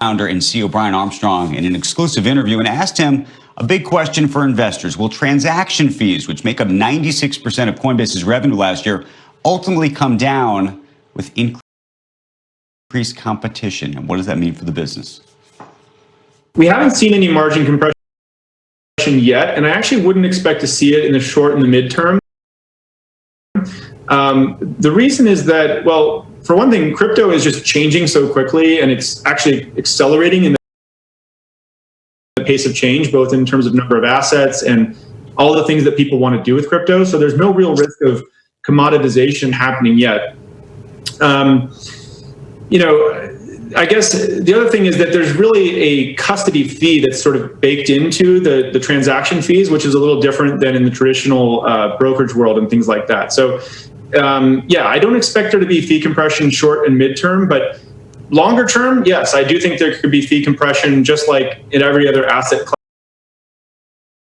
Founder and CEO Brian Armstrong in an exclusive interview and asked him a big question for investors. Will transaction fees, which make up 96% of Coinbase's revenue last year, ultimately come down with increased competition? And what does that mean for the business? We haven't seen any margin compression yet, and I actually wouldn't expect to see it in the short and the midterm. The reason is that, well, for one thing, crypto is just changing so quickly, and it's actually accelerating in the pace of change, both in terms of number of assets and all the things that people want to do with crypto. So there's no real risk of commoditization happening yet. I guess the other thing is that there's really a custody fee that's sort of baked into the transaction fees, which is a little different than in the traditional brokerage world and things like that. So I don't expect there to be fee compression short and midterm, but longer term, yes, I do think there could be fee compression just like in every other asset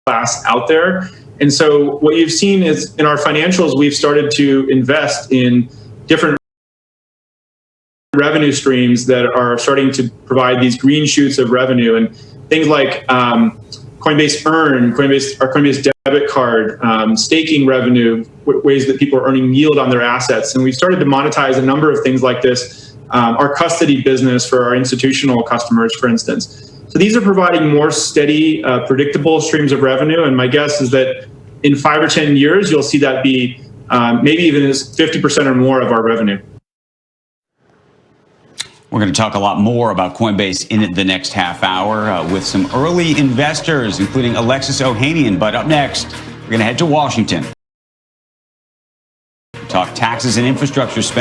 class out there. And so what you've seen is in our financials, we've started to invest in different revenue streams that are starting to provide these green shoots of revenue, and things like Coinbase Earn, our Coinbase debit card, staking revenue, ways that people are earning yield on their assets. And we've started to monetize a number of things like this. Our custody business for our institutional customers, for instance. So these are providing more steady, predictable streams of revenue. And my guess is that in 5 or 10 years, you'll see that be maybe even as 50% or more of our revenue. We're going to talk a lot more about Coinbase in the next half hour with some early investors, including Alexis Ohanian. But up next, we're going to head to Washington. Talk taxes and infrastructure spending.